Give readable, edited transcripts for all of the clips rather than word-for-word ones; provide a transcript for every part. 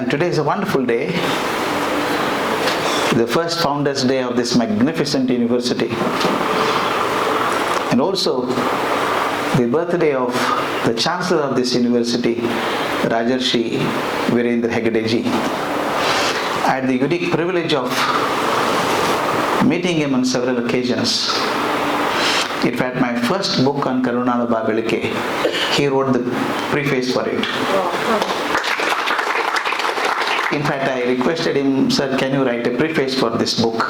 And today is a wonderful day, the first Founders' Day of this magnificent university, and also the birthday of the Chancellor of this university, Rajarshi Virendra Hegadeji. I had the unique privilege of meeting him on several occasions. In fact, my first book on Karunaalu Baa Blake, he wrote the preface for it. In fact, I requested him, sir, can you write a preface for this book?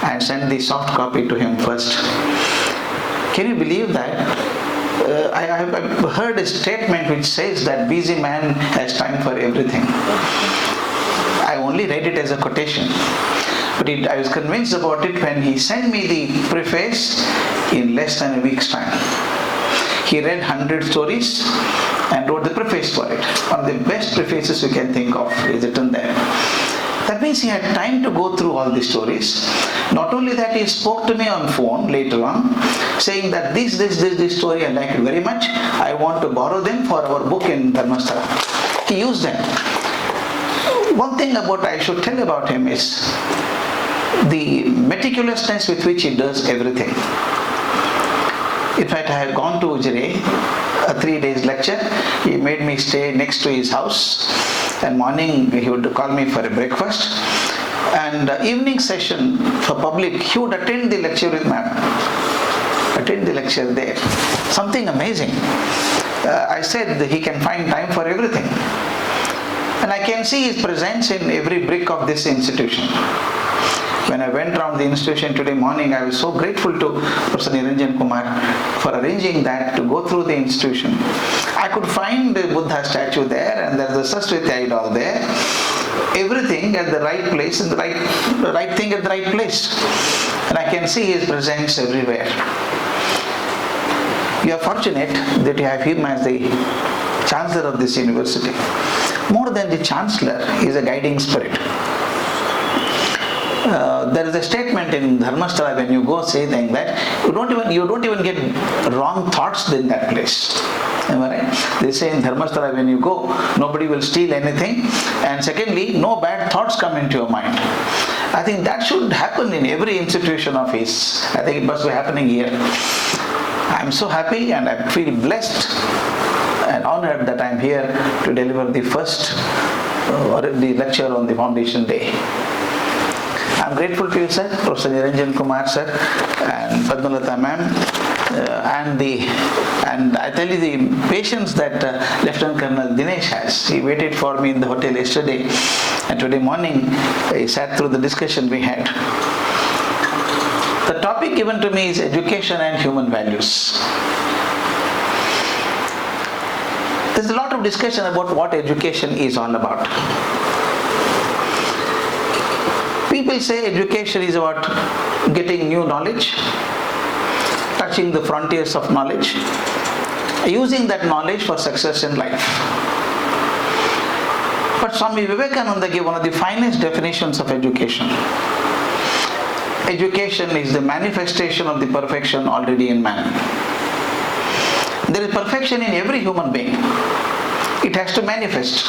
And sent the soft copy to him first. Can you believe that? I have heard a statement which says that busy man has time for everything. I only read it as a quotation. But I was convinced about it when he sent me the preface in less than a week's time. He read 100 stories and wrote the preface for it. One of the best prefaces you can think of is written there. That means he had time to go through all the stories. Not only that, he spoke to me on phone later on, saying that this story I like it very much. I want to borrow them for our book in Dharmasthala. He used them. One thing I should tell about him is the meticulousness with which he does everything. In fact, I had gone to Ujire, a 3 days lecture. He made me stay next to his house, and morning he would call me for a breakfast, and evening session for public, he would attend the lecture with me. Attend the lecture there. Something amazing. I said that he can find time for everything. And I can see his presence in every brick of this institution. When I went around the institution today morning, I was so grateful to Professor Niranjan Kumar for arranging that to go through the institution. I could find the Buddha statue there, and there's a Saraswati idol there. Everything at the right place, and the right thing at the right place. And I can see his presence everywhere. You are fortunate that you have him as the Chancellor of this university. More than the Chancellor, he is a guiding spirit. There is a statement in Dharmasthala when you go saying that you don't even get wrong thoughts in that place. Am I right? They say in Dharmasthala when you go, nobody will steal anything, and secondly, no bad thoughts come into your mind. I think that should happen in every institution of his. I think it must be happening here. I am so happy and I feel blessed and honored that I am here to deliver the first the lecture on the Foundation Day. I am grateful to you, sir, Professor Niranjan Kumar, sir, and Padmalata ma'am, and I tell you the patience that Lieutenant Colonel Dinesh has. He waited for me in the hotel yesterday, and today morning he sat through the discussion we had. The topic given to me is education and human values. There's a lot of discussion about what education is all about. People say education is about getting new knowledge, touching the frontiers of knowledge, using that knowledge for success in life. But Swami Vivekananda gave one of the finest definitions of education. Education is the manifestation of the perfection already in man. There is perfection in every human being. It has to manifest.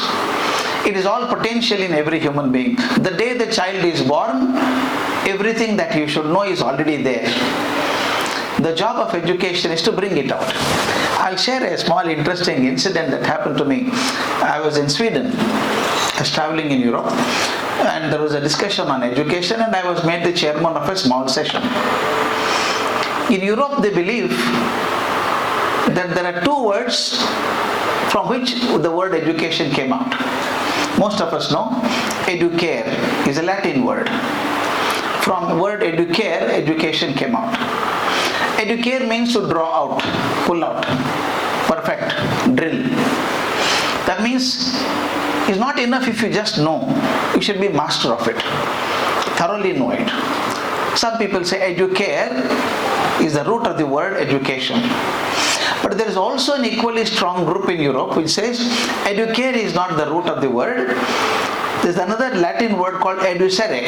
It is all potential in every human being. The day the child is born, everything that you should know is already there. The job of education is to bring it out. I'll share a small interesting incident that happened to me. I was in Sweden. I was traveling in Europe, and there was a discussion on education, and I was made the chairman of a small session. In Europe, they believe that there are two words from which the word education came out. Most of us know educare is a Latin word. From the word educare, education came out. Educare means to draw out, pull out, perfect, drill. That means it's not enough if you just know. You should be master of it, thoroughly know it. Some people say educare is the root of the word education. But there is also an equally strong group in Europe which says educare is not the root of the word. There is another Latin word called educere,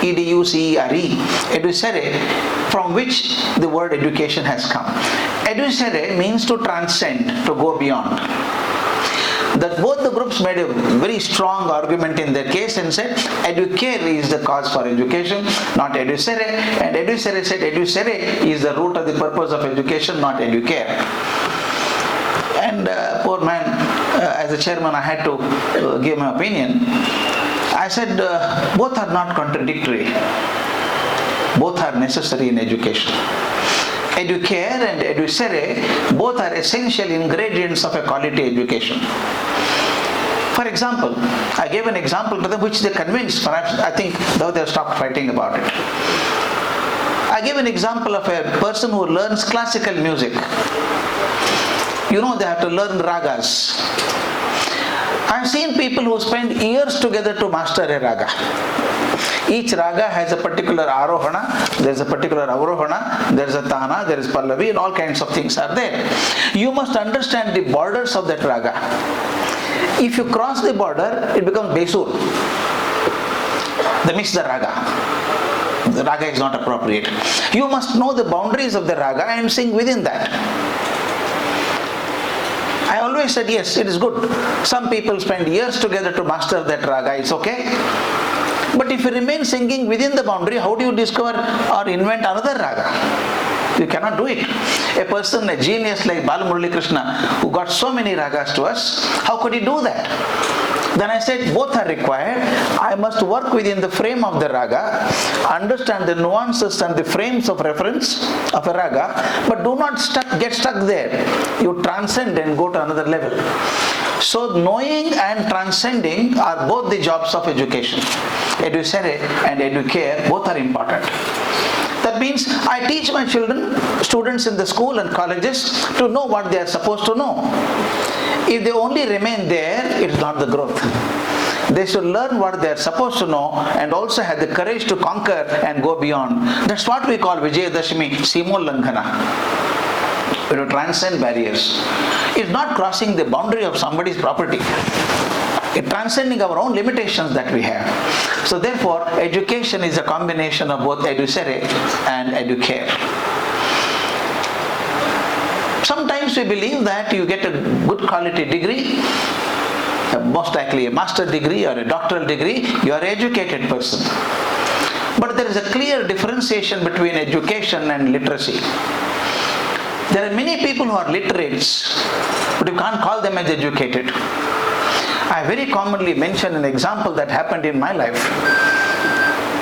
E-D-U-C-E-R-E, educere, from which the word education has come. Educere means to transcend, to go beyond. that both the groups made a very strong argument in their case and said educare is the cause for education, not edusere, and edusere said edusere is the root of the purpose of education, not educare. And poor man, as a chairman, I had to give my opinion. I said both are not contradictory. Both are necessary in education. Educare and edusere both are essential ingredients of a quality education. For example, I gave an example to them which they convinced, perhaps I think though they have stopped fighting about it. I gave an example of a person who learns classical music. You know, they have to learn ragas. I've seen people who spend years together to master a raga. Each raga has a particular arohana, there is a particular avrohana, there is a tana, there is pallavi, and all kinds of things are there. You must understand the borders of that raga. If you cross the border, it becomes besur. They miss the raga. The raga is not appropriate. You must know the boundaries of the raga and sing within that. I always said, yes, it is good. Some people spend years together to master that raga, it's okay. But if you remain singing within the boundary, how do you discover or invent another raga? You cannot do it. A person, a genius like Balamurali Krishna, who got so many ragas to us, how could he do that? Then I said, both are required. I must work within the frame of the raga, understand the nuances and the frames of reference of a raga, but do not get stuck there. You transcend and go to another level. So knowing and transcending are both the jobs of education. Edusere and educare, both are important. That means I teach my children, students in the school and colleges, to know what they are supposed to know. If they only remain there, it is not the growth. They should learn what they are supposed to know and also have the courage to conquer and go beyond. That's what we call Vijayadashami, Simolanghana. To transcend barriers. It's not crossing the boundary of somebody's property. It's transcending our own limitations that we have. So therefore, education is a combination of both edusere and educare. Sometimes we believe that you get a good quality degree, most likely a master degree or a doctoral degree, you are an educated person. But there is a clear differentiation between education and literacy. There are many people who are literates, but you can't call them as educated. I very commonly mention an example that happened in my life,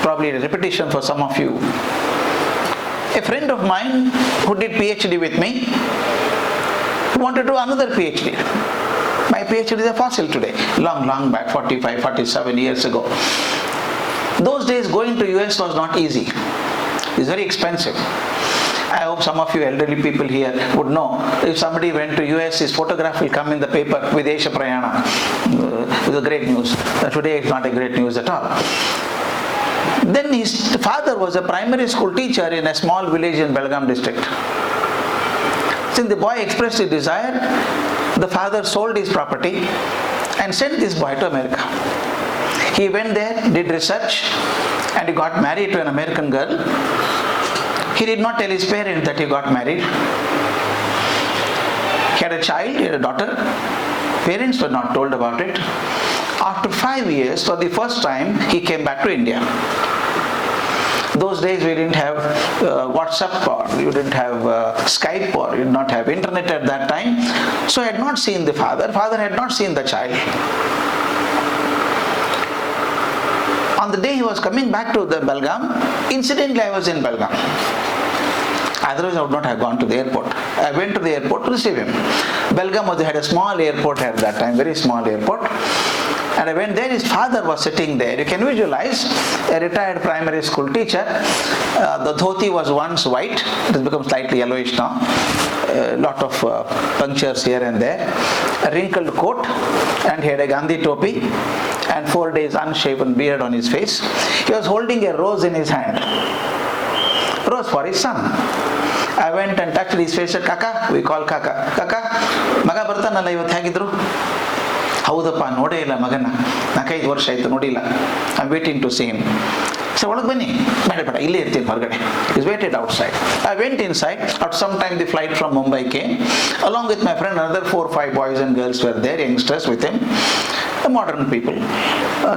probably a repetition for some of you. A friend of mine who did PhD with me wanted to do another PhD. My PhD is a fossil today, long back, 45, 47 years ago. Those days going to US was not easy. It's very expensive. I hope some of you elderly people here would know, if somebody went to US, his photograph will come in the paper, Videsha Prayana. It's a great news. Today it's not a great news at all. Then his father was a primary school teacher in a small village in Belagavi district. Since the boy expressed his desire, the father sold his property and sent this boy to America. He went there, did research, and he got married to an American girl. He did not tell his parents that he got married. He had a child, he had a daughter. Parents were not told about it. After 5 years, for the first time, he came back to India. Those days we didn't have WhatsApp, or you didn't have Skype, or you did not have internet at that time. So I had not seen the father. Father had not seen the child. On the day he was coming back to the Belgaum, incidentally I was in Belgaum. Otherwise I would not have gone to the airport. I went to the airport to receive him. Belgaum had a small airport at that time, very small airport. And I went there, his father was sitting there. You can visualize a retired primary school teacher. The dhoti was once white, it has become slightly yellowish now. A lot of punctures here and there. A wrinkled coat, and he had a Gandhi topi, and 4 days unshaven beard on his face. He was holding a rose in his hand. Rose for his son. I went and touched his face and said, Kaka, we call Kaka. Kaka, maga bartanalla ivattu hegidru? ಹೌದಪ್ಪ ನೋಡೇ ಇಲ್ಲ ಮಗನ 4-5 ವರ್ಷ ಆಯ್ತು ನೋಡಿಲ್ಲ. I am waiting to see him. So ಒಳಗೆ ಬನ್ನಿ, ಬೇಡ ಬೇಡ ಇಲ್ಲೇ ಇರ್ತೀನಿ ಹೊರಗಡೆ. He's waited outside. I went inside. At some time the flight from Mumbai came. Along with my friend, another 4 or 5 boys and girls were there, youngsters with him, modern people.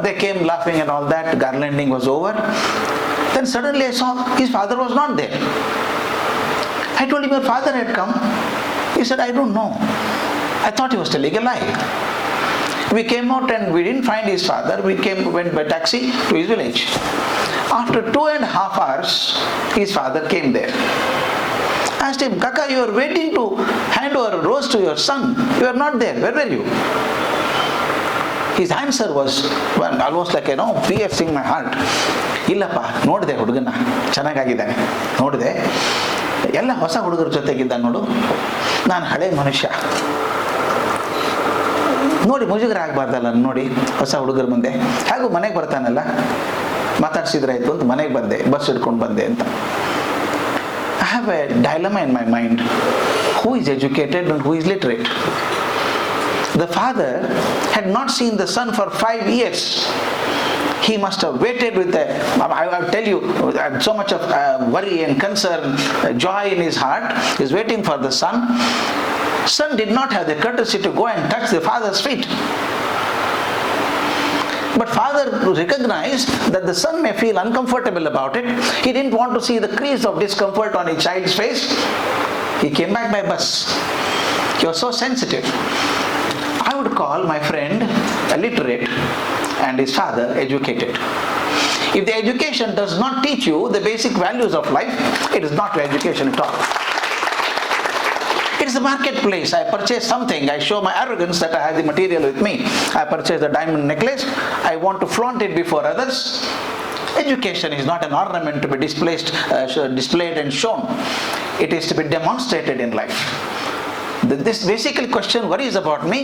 They came laughing and all that. Garlanding was over. Then suddenly I saw his father was not there. I told him, your father had come. He said, I don't know. I thought he was telling a lie. We came out and we didn't find his father. We went by taxi to his village. After 2.5 hours, his father came there. I asked him, Kaka, you are waiting to hand over a rose to your son. You are not there. Where were you? His answer was almost like, piercing my heart. ಇಲ್ಲಪ್ಪ, ನೋಡಿದೆ ಹುಡುಗನ, ಚೆನ್ನಾಗಿದ್ದಾನೆ, ನೋಡಿದೆ, ಎಲ್ಲ ಹೊಸ ಹುಡುಗರ ಜೊತೆಗಿದ್ದ ನೋಡು, ನಾನು ಹಳೆ ಮನುಷ್ಯ, ನೋಡಿ ಮುಜುಗರ ಆಗಬಾರ್ದಲ್ಲ ನೋಡಿ ಹೊಸ ಹುಡುಗರ ಮುಂದೆ, ಹಾಗೂ ಮನೆಗೆ ಬರ್ತಾನಲ್ಲ, ಮಾತಾಡ್ಸಿದ್ರಾಯ್ತು ಅಂತ ಮನೆಗೆ ಬಂದೆ, ಬಸ್ ಹಿಡ್ಕೊಂಡು ಬಂದೆ ಅಂತ. I have a dilemma in my mind. Who is educated and who is literate? The father had not seen the son for 5 years. He must have waited with I will tell you, so much of worry and concern, joy in his heart. He is waiting for the son. Son did not have the courtesy to go and touch the father's feet. But father recognized that the son may feel uncomfortable about it. He didn't want to see the crease of discomfort on his child's face. He came back by bus. He was so sensitive. I would call my friend illiterate and his father educated. If the education does not teach you the basic values of life, it is not your education at all. It is a marketplace. I purchase something. I show my arrogance that I have the material with me. I purchase a diamond necklace. I want to flaunt it before others. Education is not an ornament to be displayed and shown. It is to be demonstrated in life. This basically question worries about me.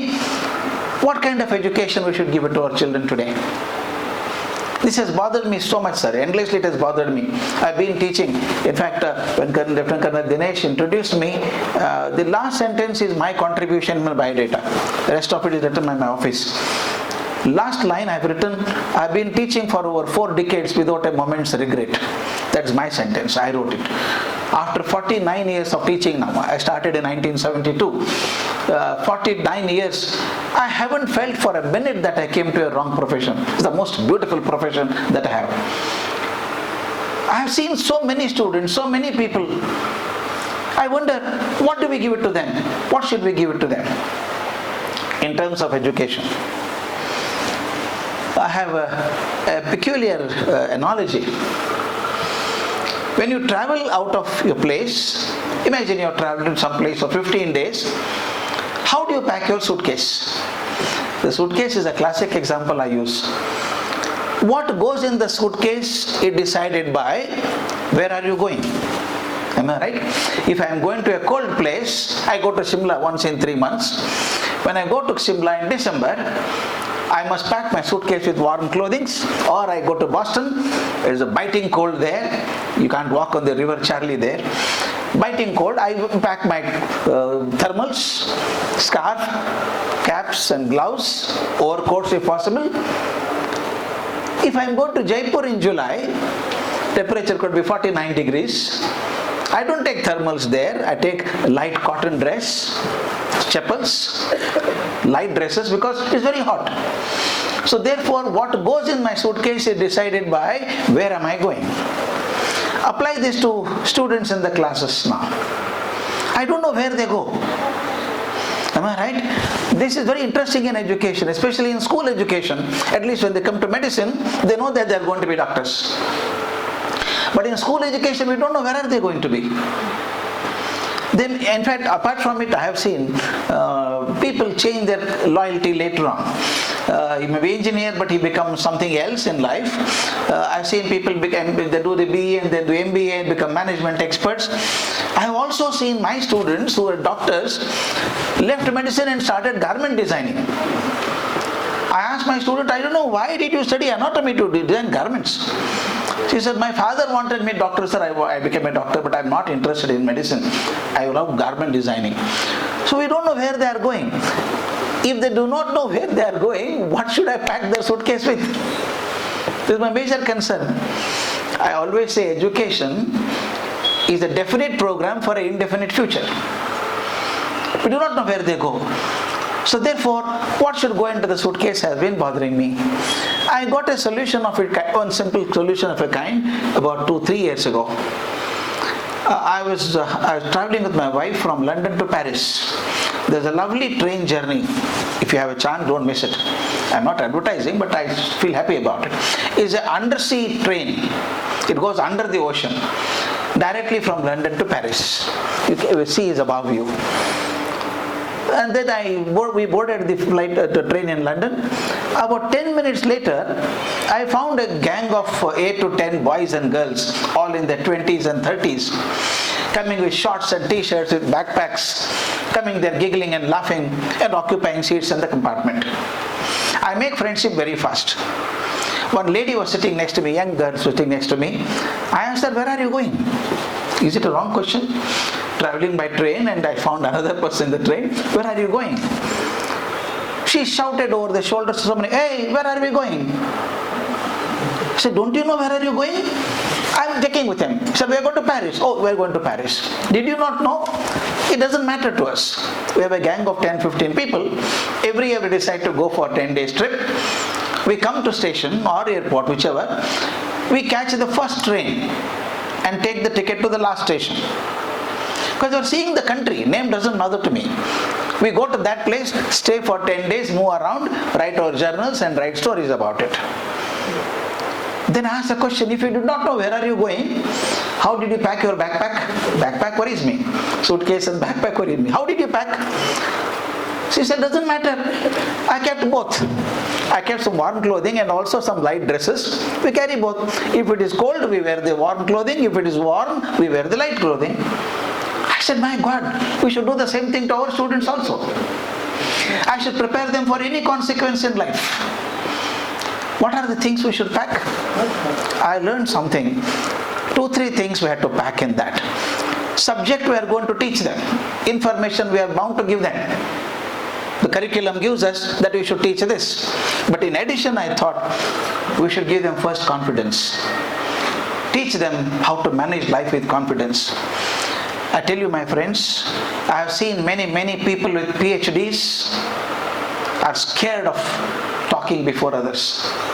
What kind of education we should give it to our children today? This has bothered me so much, sir. Endlessly it has bothered me. I've been teaching. In fact, when Lieutenant Colonel Dinesh introduced me, the last sentence is my contribution in my biodata. The rest of it is written by my office. Last line I've been teaching for over 4 decades without a moment's regret. That's my sentence. I wrote it. After 49 years of teaching now, I started in 1972. 49 years, I haven't felt for a minute that I came to a wrong profession. It's the most beautiful profession that I have. I have seen so many students, so many people. I wonder, what do we give it to them? What should we give it to them in terms of education? I have a peculiar analogy. When you travel out of your place, imagine you have traveled to some place for 15 days. How do you pack your suitcase? The suitcase is a classic example I use. What goes in the suitcase is decided by where are you going. Am I right? If I am going to a cold place, I go to Shimla once in 3 months. When I go to Shimla in December, I must pack my suitcase with warm clothing, or I go to Boston. There is a biting cold there. You can't walk on the river Charlie there. Biting cold. I pack my thermals, scarf, caps and gloves, overcoats if possible. If I am going to Jaipur in July, temperature could be 49 degrees. I don't take thermals there. I take light cotton dress, chappals, light dresses, because it's very hot. So therefore, what goes in my suitcase is decided by where am I going. Apply this to students in the classes now. I don't know where they go. Am I right? This is very interesting in education, especially in school education. At least when they come to medicine, they know that they are going to be doctors. But in school education, we don't know where are they going to be. Then, in fact, apart from it, I have seen people change their loyalty later on. He may be engineer, but he becomes something else in life. I've seen people they do the BA and then do MBA and become management experts. I have also seen my students who are doctors left medicine and started garment designing. I asked my student, I don't know, why did you study anatomy to design garments? She said, my father wanted me doctor, sir. I became a doctor, but I'm not interested in medicine. I love garment designing. So we don't know where they are going. If they do not know where they are going, what should I pack their suitcase with? This is my major concern. I always say education is a definite program for an indefinite future. We do not know where they go. So therefore, what should go into the suitcase has been bothering me. I got a solution of it, one simple solution of a kind, about 2-3 years ago. I was traveling with my wife from London to Paris. There's a lovely train journey. If you have a chance, don't miss it. I'm not advertising, but I feel happy about it. It's an undersea train. It goes under the ocean, directly from London to Paris. The sea is above you. And then we boarded the train in London. About 10 minutes later, I found a gang of 8 to 10 boys and girls, all in their 20s and 30s, coming with shorts and t-shirts, with backpacks, coming there giggling and laughing and occupying seats in the compartment. I make friendship very fast. One lady was sitting next to me, young girl sitting next to me. I asked her, "Where are you going?" Is it a wrong question? Traveling by train, and I found another person in the train. "Where are you going?" She shouted over the shoulders to somebody, "Hey, where are we going?" I said, "Don't you know where are you going?" "I'm checking with him." He said, "We are going to Paris." "Oh, we are going to Paris." Did you not know? It doesn't matter to us. We have a gang of 10-15 people. Every year we decide to go for a 10 days trip. We come to station or airport, whichever. We catch the first train and take the ticket to the last station. Because you're seeing the country, name doesn't matter to me. We go to that place, stay for 10 days, move around, write our journals and write stories about it. Then I ask the question, if you do not know where are you going, how did you pack your backpack? Backpack worries me. Suitcase and backpack worries me. How did you pack? She said, "Doesn't matter. I kept both. I kept some warm clothing and also some light dresses. We carry both. If it is cold, we wear the warm clothing. If it is warm, we wear the light clothing." I said, "My God, we should do the same thing to our students also. I should prepare them for any consequence in life. What are the things we should pack?" I learned something. 2-3 things we had to pack in that. Subject we are going to teach them. Information we are bound to give them. The curriculum gives us that we should teach this. But in addition, I thought we should give them first confidence. Teach them how to manage life with confidence. I tell you, my friends, I have seen many people with PhDs are scared of talking before others.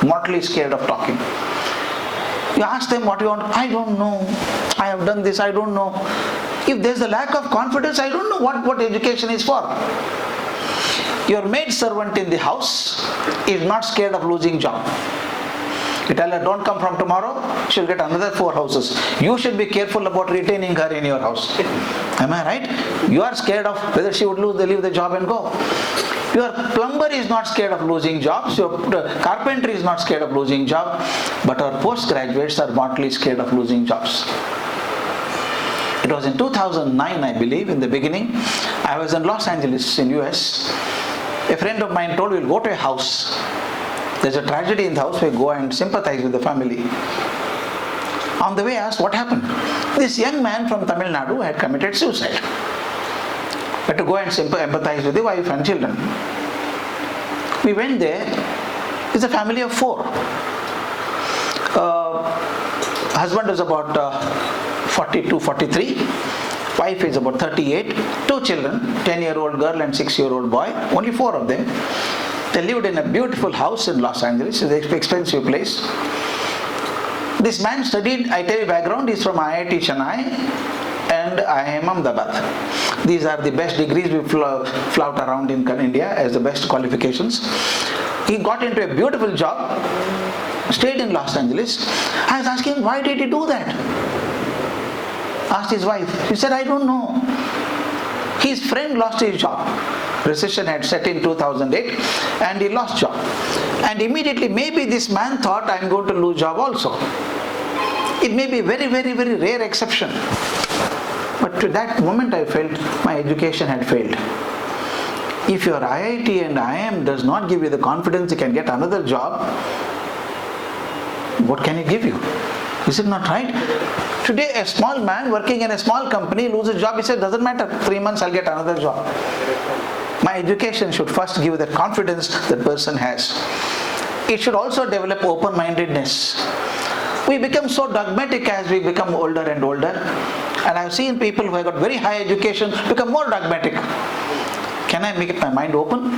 Mortally scared of talking. You ask them what you want. "I don't know. I have done this. I don't know." If there's a lack of confidence, I don't know what education is for. Your maid servant in the house is not scared of losing job. You tell her, "Don't come from tomorrow," she'll get another 4 houses. You should be careful about retaining her in your house. Am I right? You are scared of whether she would leave the job and go. Your plumber is not scared of losing jobs. Your carpenter is not scared of losing job. But our postgraduates are mortally scared of losing jobs. It was in 2009, I believe, in the beginning. I was in Los Angeles in US. A friend of mine told, "We'll go to a house. There's a tragedy in the house. We go and sympathize with the family." On the way, I asked, "What happened?" This young man from Tamil Nadu had committed suicide. But to go and empathize with the wife and children. We went there. It's a family of 4. Husband is about 42, 43. Wife is about 38. 2 children, 10-year-old girl and 6-year-old boy. Only 4 of them. They lived in a beautiful house in Los Angeles. It's an expensive place. This man studied, I tell you background, he's from IIT Chennai and IIM Ahmedabad. These are the best degrees we flout around in India as the best qualifications. He got into a beautiful job, stayed in Los Angeles. I was asking, why did he do that? Asked his wife. She said, "I don't know." His friend lost his job. Recession had set in 2008 and he lost job. And immediately, maybe this man thought, "I'm going to lose job also." It may be very rare exception. But to that moment I felt my education had failed. If your IIT and IIM does not give you the confidence you can get another job, what can it give you? Is it not right? Today a small man working in a small company loses job, he said, "Doesn't matter, 3 months I'll get another job." My education should first give the confidence that person has. It should also develop open-mindedness. We become so dogmatic as we become older and older. And I've seen people who have got very high education become more dogmatic. Can I make my mind open?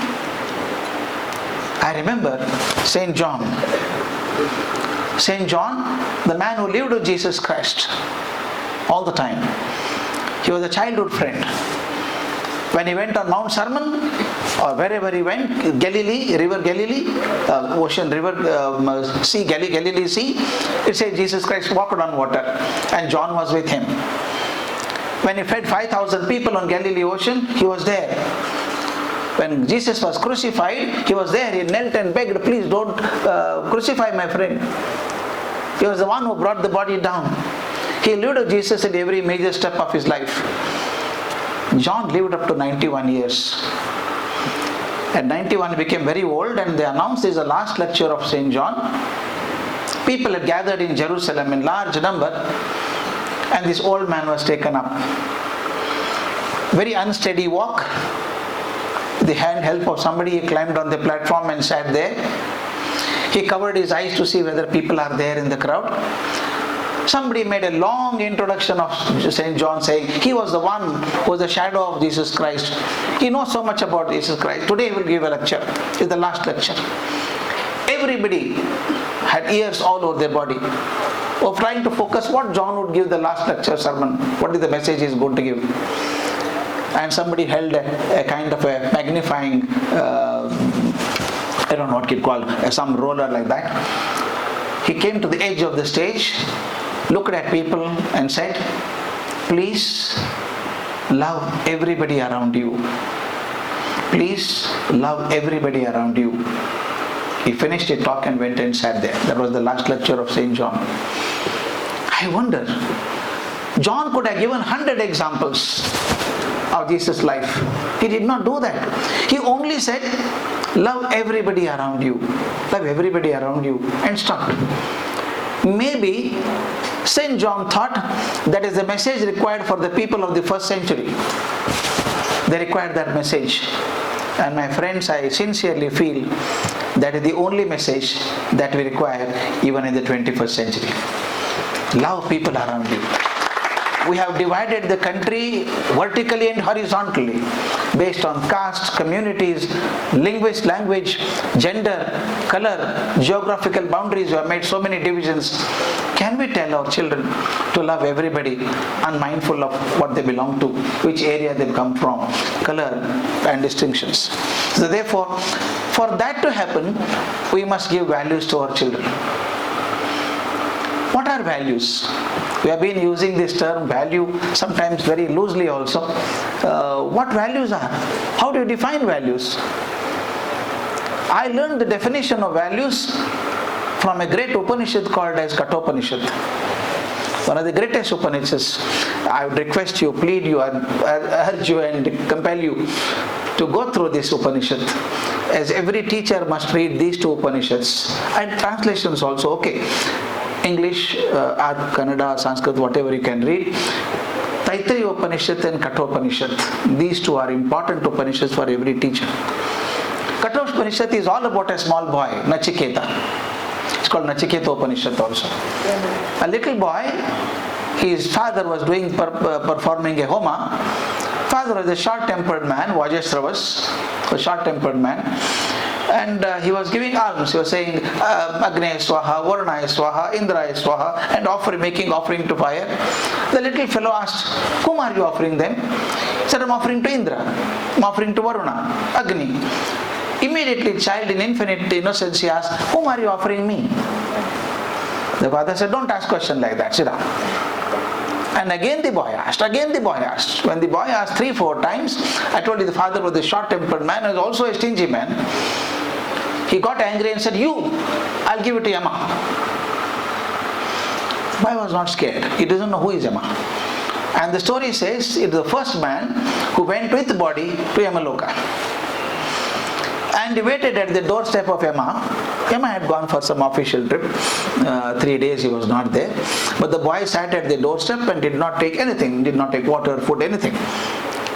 I remember St. John. St. John, the man who lived with Jesus Christ all the time. He was a childhood friend. When he went on Mount Sermon, or wherever he went, Galilee, river Galilee, ocean, river, sea, Galilee sea, it says Jesus Christ walked on water and John was with him. When he fed 5,000 people on Galilee ocean, he was there. When Jesus was crucified, he was there. He knelt and begged, please don't crucify my friend. He was the one who brought the body down. He lived with Jesus in every major step of his life. John lived up to 91 years. At 91 he became very old, and they announced this is the last lecture of St. John. People had gathered in Jerusalem in large number, and this old man was taken up. Very unsteady walk. With the help of somebody, he climbed on the platform and sat there. He covered his eyes to see whether people are there in the crowd. Somebody made a long introduction of St. John, saying he was the one who was the shadow of Jesus Christ. He knows so much about Jesus Christ. Today he will give a lecture. It's the last lecture. Everybody had ears all over their body of trying to focus what John would give the last lecture sermon. What is the message he is going to give? And somebody held a kind of a magnifying, I don't know what you call, some roller like that. He came to the edge of the stage, looked at people and said, please love everybody around you. Please love everybody around you. He finished his talk and went and sat there. That was the last lecture of St. John. I wonder, John could have given 100 examples of Jesus' life. He did not do that. He only said, love everybody around you. Love everybody around you. And stopped. Maybe St. John thought that is the message required for the people of the first century. They required that message. And my friends, I sincerely feel that is the only message that we require even in the 21st century. Love people around you. We have divided the country vertically and horizontally based on caste, communities, language, gender, color, geographical boundaries. We have made so many divisions. Can we tell our children to love everybody, unmindful of what they belong to, which area they come from, color and distinctions? So therefore, for that to happen, we must give values to our children. What are values? We have been using this term value sometimes very loosely also. What values are? How do you define values? I learned the definition of values from a great Upanishad called as Kathopanishad. One of the greatest Upanishads. I would request you, plead you, urge you and compel you to go through this Upanishad. As every teacher must read these two Upanishads. And translations also, okay. English, or Kannada, Sanskrit, whatever you can read. Taittiriya Upanishad and Kathopanishad. These two are important Upanishads for every teacher. Kathopanishad is all about a small boy, Nachiketa. It's called Nachiketa Upanishad also. A little boy, his father was performing a homa. Father was a short-tempered man, Vajasravas, a short-tempered man. And he was giving alms. He was saying Agne Swaha, Varuna Swaha, Indra Swaha, and making offering to fire. The little fellow asked, whom are you offering them? He said, I'm offering to Indra, I'm offering to Varuna, Agni. Immediately, child in infinite innocence, he asked, whom are you offering me? The father said, don't ask question like that, sit down. And again the boy asked. When the boy asked 3-4 times, I told you the father was a short-tempered man, was also a stingy man. He got angry and said, I'll give it to Yama. The boy was not scared. He doesn't know who is Yama. And the story says, it's the first man who went with the body to Yamaloka. And he waited at the doorstep of Yama. Yama had gone for some official trip. 3 days he was not there. But the boy sat at the doorstep and did not take anything. Did not take water, food, anything.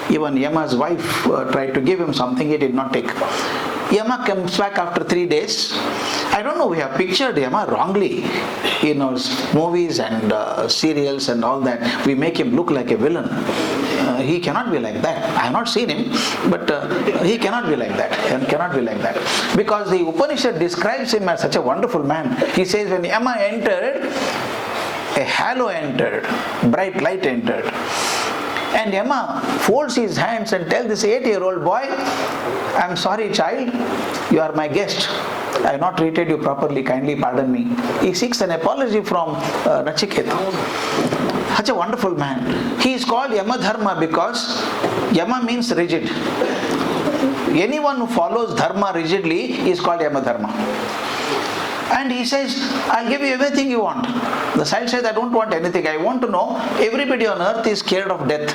Even Yama's wife tried to give him something, he did not take. Yama comes back after 3 days I don't know, we have pictured Yama wrongly in our movies and serials and all that. We make him look like a villain. He cannot be like that. I have not seen him, but he cannot be like that. He cannot be like that. Because the Upanishad describes him as such a wonderful man. He says when Yama entered, a halo entered, bright light entered. And Yama folds his hands and tells this 8-year-old boy, I am sorry child, you are my guest. I have not treated you properly, kindly pardon me. He seeks an apology from Nachiketa. Such a wonderful man. He is called Yamadharma because Yama means rigid. Anyone who follows dharma rigidly is called Yamadharma. And he says, I'll give you everything you want. The child says, I don't want anything. I want to know, everybody on earth is scared of death.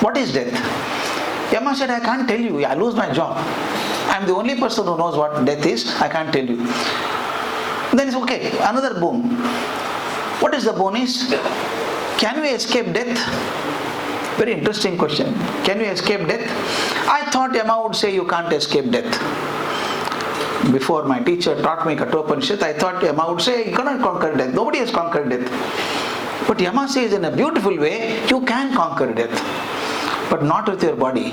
What is death? Yama said, I can't tell you. I lose my job. I'm the only person who knows what death is. I can't tell you. Then it's okay. Another boon. What is the boon is? Can we escape death? Very interesting question. Can we escape death? I thought Yama would say you can't escape death. Before my teacher taught me Kathopanishad, I thought Yama would say you cannot conquer death. Nobody has conquered death. But Yama says in a beautiful way, you can conquer death. But not with your body,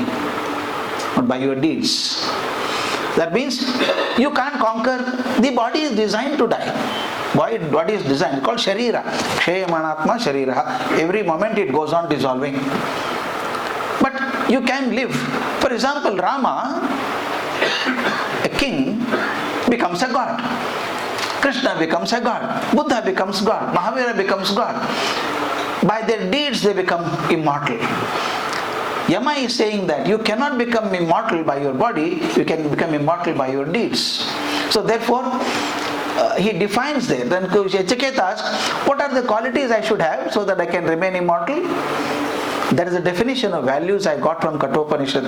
but by your deeds. That means you can't conquer. The body is designed to die. Body is designed. It's called Sharira. Kshayamanatma Sharira. Every moment it goes on dissolving. But you can live. For example, Rama, a king, becomes a god. Krishna becomes a god. Buddha becomes god. Mahavira becomes god. By their deeds they become immortal. Yama is saying that you cannot become immortal by your body, you can become immortal by your deeds. So therefore, he defines there. Then Nachiketa asks, what are the qualities I should have so that I can remain immortal? That is a definition of values I got from Kathopanishad.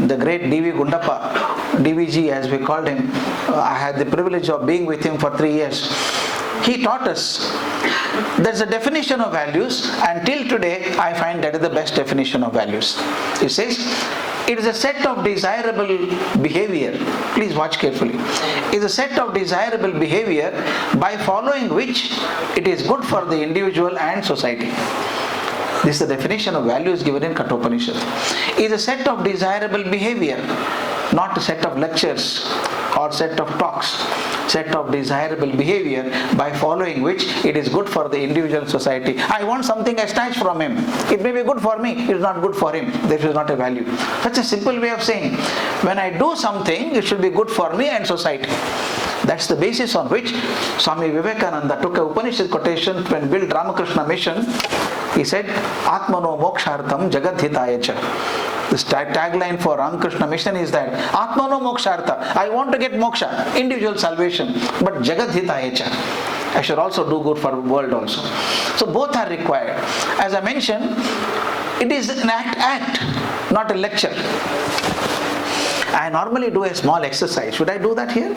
The great D.V. Gundappa, DVG as we called him, I had the privilege of being with him for 3 years. He taught us there's a definition of values, and till today I find that is the best definition of values. It says, it is a set of desirable behavior. Please watch carefully. It is a set of desirable behavior by following which it is good for the individual and society. This is the definition of values given in Kathopanishad. It is a set of desirable behavior, not a set of lectures or set of talks. Set of desirable behavior by following which it is good for the individual society. I want something, I snatch from him. It may be good for me, it is not good for him. This is not a value. Such a simple way of saying, when I do something, it should be good for me and society. That's the basis on which Swami Vivekananda took a Upanishad quotation when built Ramakrishna mission. He said, Atmano mokshartham jagadhitaya cha. The tagline for Ramakrishna mission is that Atmano mokshartha. I want to get moksha, individual salvation, but jagadhitaya cha. I should also do good for the world also. So both are required. As I mentioned, it is an act, not a lecture. I normally do a small exercise. Should I do that here?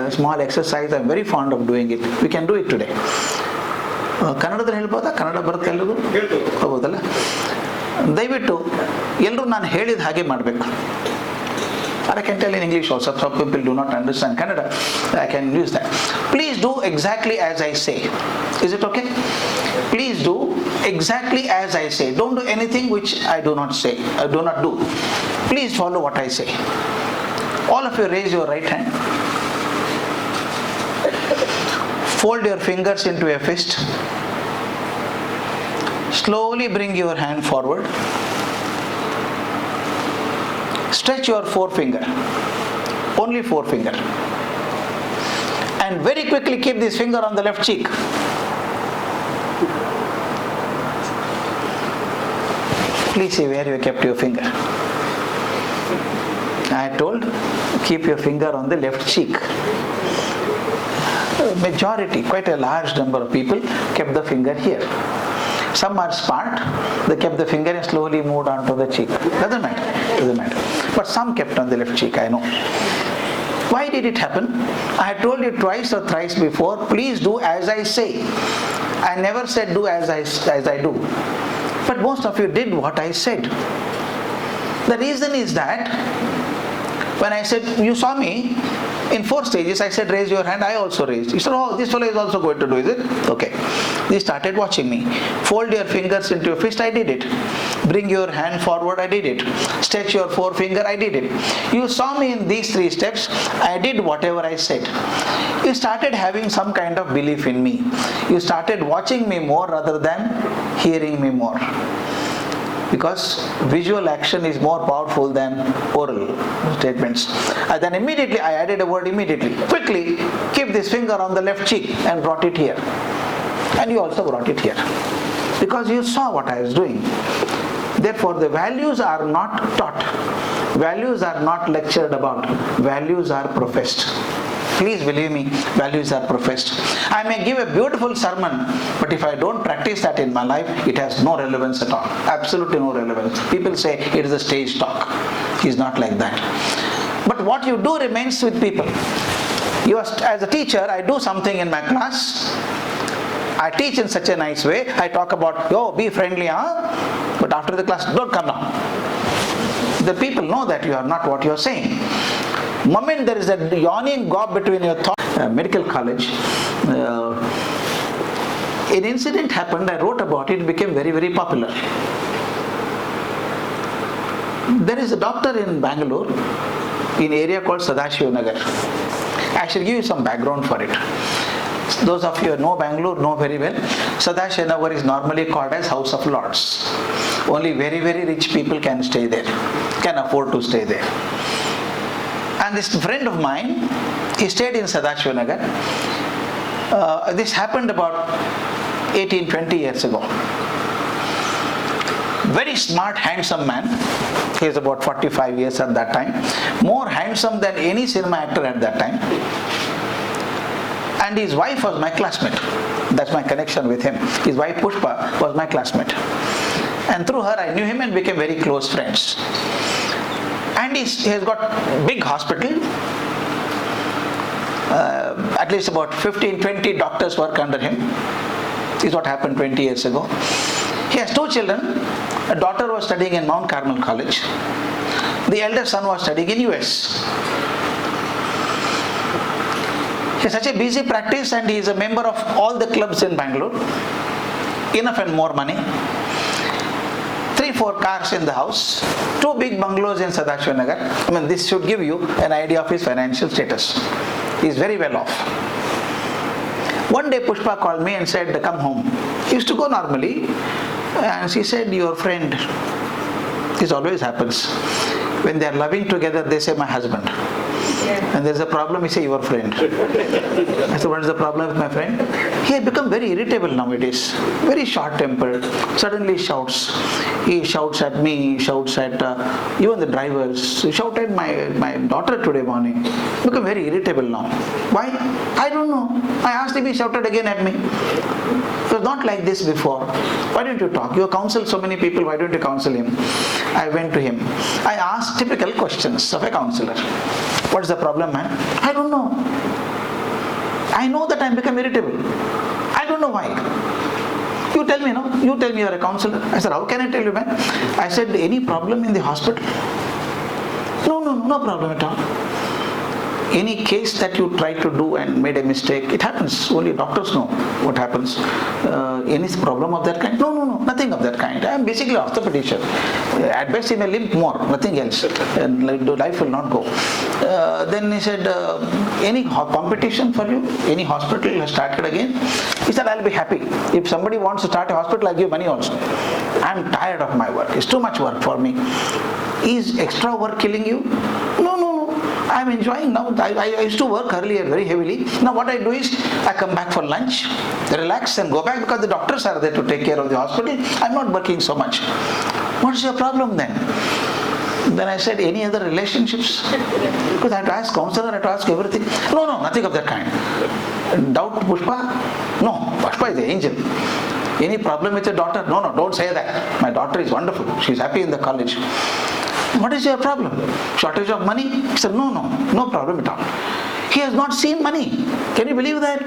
Small exercise. I am very fond of doing it. We can do it today. ಕನ್ನಡದಲ್ಲಿ ಹೇಳ್ಬೋದಾ? ಕನ್ನಡ ಬರುತ್ತೆ ಎಲ್ಲರಿಗೂ? ಹೌದಲ್ಲ? ದಯವಿಟ್ಟು ಎಲ್ಲರೂ ನಾನು ಹೇಳಿದ ಹಾಗೆ ಮಾಡಬೇಕು. I can tell in English also. Some people do not understand Kannada. I can use that. Please do exactly as I say. Is it okay? Please do exactly as I say. Don't do anything which I do not say. I do not do. Please follow what I say. All of you raise your right hand. Fold your fingers into a fist. Slowly bring your hand forward. Stretch your forefinger. Only forefinger. And very quickly keep this finger on the left cheek. Please see where you kept your finger. I told, keep your finger on the left cheek. Majority, quite a large number of people kept the finger here. Some are smart, they kept the finger and slowly moved on to the cheek. Doesn't matter. But some kept on the left cheek, I know. Why did it happen? I had told you twice or thrice before, please do as I say. I never said do as I do. But most of you did what I said. The reason is that When I said, you saw me in 4 stages, I said, raise your hand, I also raised. He said, oh, this fellow is also going to do, is it? Okay. He started watching me. Fold your fingers into a fist, I did it. Bring your hand forward, I did it. Stretch your forefinger, I did it. You saw me in these 3 steps, I did whatever I said. You started having some kind of belief in me. You started watching me more rather than hearing me more. Because visual action is more powerful than oral statements. And then immediately, I added a word immediately. Quickly, keep this finger on the left cheek and brought it here. And you also brought it here. Because you saw what I was doing. Therefore, the values are not taught. Values are not lectured about. Values are professed. Please believe me, values are professed. I may give a beautiful sermon, but if I don't practice that in my life, it has no relevance at all. Absolutely no relevance. People say it is a stage talk. It's not like that. But what you do remains with people. As a teacher, I do something in my class. I teach in such a nice way. I talk about, be friendly, huh? But after the class, don't come now. The people know that you are not what you are saying. Moment there is a yawning gap between your thoughts. Medical college, an incident happened, I wrote about it, became very, very popular. There is a doctor in Bangalore, in an area called Sadashiva Nagar. I shall give you some background for it. Those of you who know Bangalore know very well. Sadashiva Nagar is normally called as House of Lords. Only very, very rich people can stay there, can afford to stay there. And this friend of mine, he stayed in Sadashiva Nagar. This happened about 18-20 years ago. Very smart, handsome man. He is about 45 years at that time. More handsome than any cinema actor at that time. And his wife was my classmate. That's my connection with him. His wife Pushpa was my classmate. And through her I knew him and became very close friends. And he has got big hospital. At least about 15-20 doctors work under him. This is what happened 20 years ago. He has 2 children. A daughter was studying in Mount Carmel College. The elder son was studying in US. He has such a busy practice and he is a member of all the clubs in Bangalore. Enough and more money. 3-4 cars in the house, 2 big bungalows in Sadashiva Nagar. I mean, this should give you an idea of his financial status. He is very well off. One day Pushpa called me and said, come home. He used to go normally. And she said, your friend. This always happens. When they are loving together, they say, my husband. And there's a problem, he say, your friend. I said, what is the problem with my friend? He has become very irritable nowadays. Very short-tempered. Suddenly shouts. He shouts at me, he shouts at even the drivers. He shouted at my daughter today morning. Become very irritable now. Why? I don't know. I asked him, he shouted again at me. He was not like this before. Why don't you talk? You counsel so many people, why don't you counsel him? I went to him. I asked typical questions of a counselor. What is the problem, man? I don't know. I know that I am become irritable. I don't know why. You tell me, no? You tell me you are a counselor. I said, how can I tell you, man? I said, any problem in the hospital? No problem at all. Any case that you tried to do and made a mistake, it happens. Only doctors know what happens. Any problem of that kind? No, nothing of that kind. I am basically an orthopedician. At best he may limp more, nothing else. And life will not go. Then he said, any competition for you? Any hospital has started again? He said, I'll be happy. If somebody wants to start a hospital, I'll give money also. I'm tired of my work. It's too much work for me. Is extra work killing you? No. I'm enjoying now. I used to work earlier very heavily. Now what I do is, I come back for lunch, relax and go back because the doctors are there to take care of the hospital. I'm not working so much. What's your problem then? Then I said, any other relationships? Because I had to ask counselor, I had to ask everything. No, nothing of that kind. Doubt Pushpa? No, Pushpa is the angel. Any problem with your daughter? No, don't say that. My daughter is wonderful. She's happy in the college. What is your problem? Shortage of money? He said, no problem at all. He has not seen money. Can you believe that?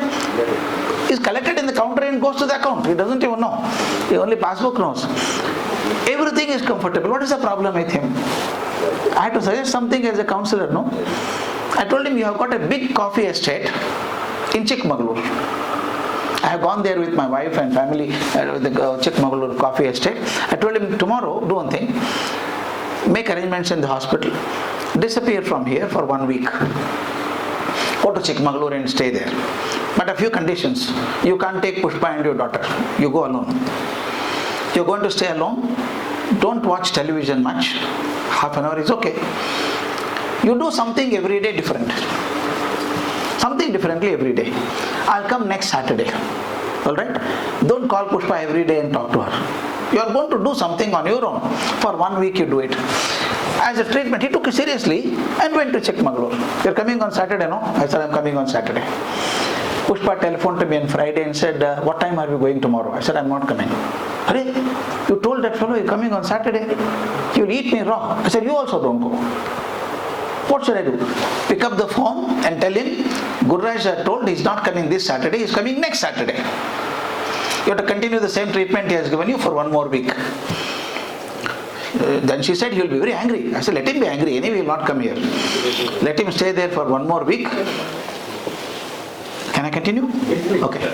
He's collected in the counter and goes to the account. He doesn't even know. The only passbook knows. Everything is comfortable. What is the problem with him? I had to suggest something as a counselor, no? I told him, you have got a big coffee estate in Chikmagalur. I have gone there with my wife and family, the Chikmagalur coffee estate. I told him, tomorrow, do one thing, make arrangements in the hospital, disappear from here for 1 week. Go to Chikmagalur and stay there. But a few conditions. You can't take Pushpa and your daughter. You go alone. You're going to stay alone. Don't watch television much. Half an hour is okay. You do something every day different. Something differently every day. I'll come next Saturday. Alright? Don't call Pushpa every day and talk to her. You are going to do something on your own. For 1 week you do it. As a treatment, he took it seriously and went to Chikmagalur. You're coming on Saturday, no? I said, I'm coming on Saturday. Pushpa telephoned to me on Friday and said, what time are we going tomorrow? I said, I'm not coming. Hurry, you told that fellow you're coming on Saturday. You'll eat me raw. I said, you also don't go. What should I do? Pick up the phone and tell him, Gururaj told he's not coming this Saturday, he's coming next Saturday. You have to continue the same treatment he has given you for 1 more week. Then she said, he'll be very angry. I said, let him be angry. Anyway, he'll not come here. Let him stay there for 1 more week. Can I continue? Okay.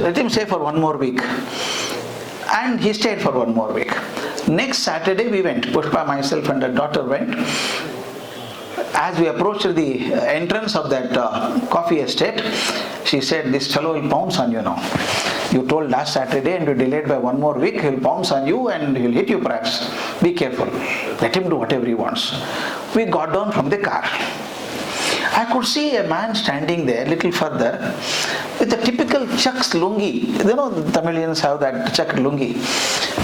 Let him stay for 1 more week. And he stayed for 1 more week. Next Saturday we went. Pushpa, myself and her daughter went. As we approached the entrance of that coffee estate, she said, this fellow will pounce on you now. You told last Saturday and you delayed by 1 more week, he'll pounce on you and he'll hit you perhaps. Be careful. Let him do whatever he wants. We got down from the car. I could see a man standing there little further with a typical chucks lungi. You know, the Tamilians have that chuck lungi.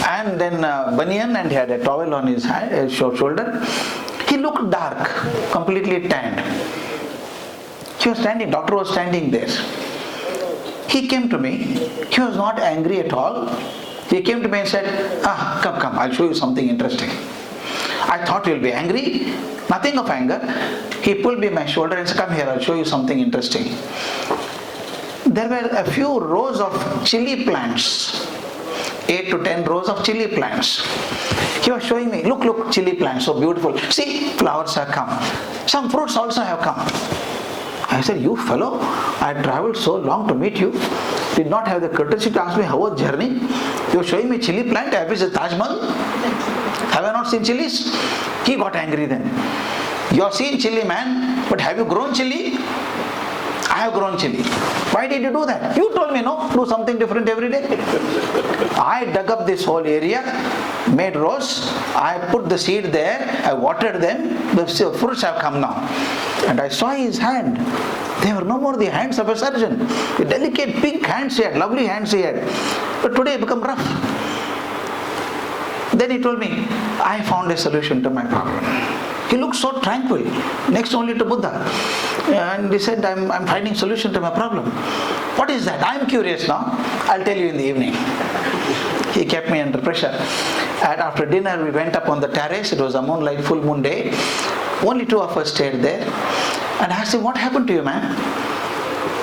And then banyan, and he had a towel on his shoulder. He looked dark, completely tanned. He was standing, doctor was standing there. He came to me. He was not angry at all. He came to me and said, come, I'll show you something interesting. I thought he'll be angry. Nothing of anger. He pulled me my shoulder and said, come here, I'll show you something interesting. There were a few rows of chili plants. 8 to 10 rows of chili plants. He was showing me, look, chili plants, so beautiful. See, flowers have come. Some fruits also have come. I said, you fellow, I traveled so long to meet you. Did not have the courtesy to ask me how was journey. You are showing me chili plant. I visit Taj Mahal. Have I not seen chilies? He got angry then. You have seen chili, man, but have you grown chili? I have grown chili. Why did you do that? You told me no, do something different every day. I dug up this whole area, made rows, I put the seed there, I watered them, the fruits have come now. And I saw his hand. They were no more the hands of a surgeon. The delicate pink hands he had, lovely hands he had. But today become rough. Then he told me, I found a solution to my problem. He looked so tranquil, next only to Buddha. And he said, I'm finding solution to my problem. What is that? I'm curious now. I'll tell you in the evening. He kept me under pressure. And after dinner, we went up on the terrace. It was a moonlight, full moon day. Only 2 of us stayed there. And I asked him, what happened to you, man?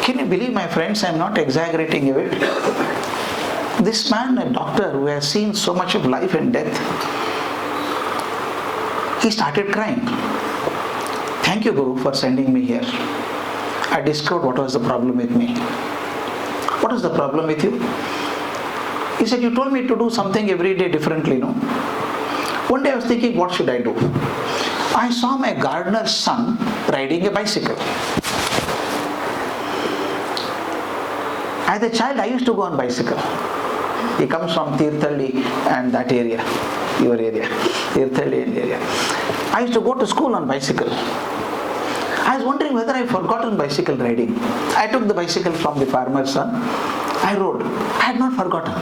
Can you believe, my friends, I'm not exaggerating a bit. This man, a doctor who has seen so much of life and death, he started crying. Thank you, Guru, for sending me here. I discovered what was the problem with me. What is the problem with you? He said, you told me to do something every day differently, no? One day I was thinking, what should I do? I saw my gardener's son riding a bicycle. As a child, I used to go on bicycle. He comes from Tirthalli and that area, your area, Tirthalli area. I used to go to school on bicycle. I was wondering whether I had forgotten bicycle riding. I took the bicycle from the farmer's son. I rode. I had not forgotten.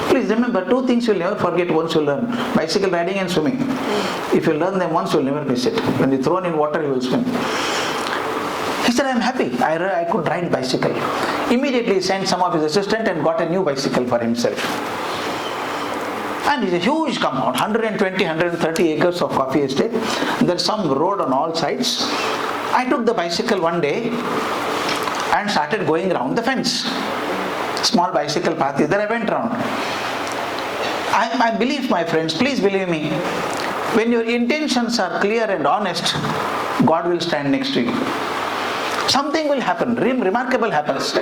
Please remember, 2 things you'll never forget once you learn. Bicycle riding and swimming. If you learn them once, you'll never miss it. When you're thrown in water, you will swim. He said, I'm happy. I could ride bicycle. Immediately he sent some of his assistant and got a new bicycle for himself. And it's a huge compound, 120, 130 acres of coffee estate. There's some road on all sides. I took the bicycle one day and started going around the fence. Small bicycle path is there, I went around. I believe, my friends, please believe me, When your intentions are clear and honest, God will stand next to you. Something will happen, remarkable happens.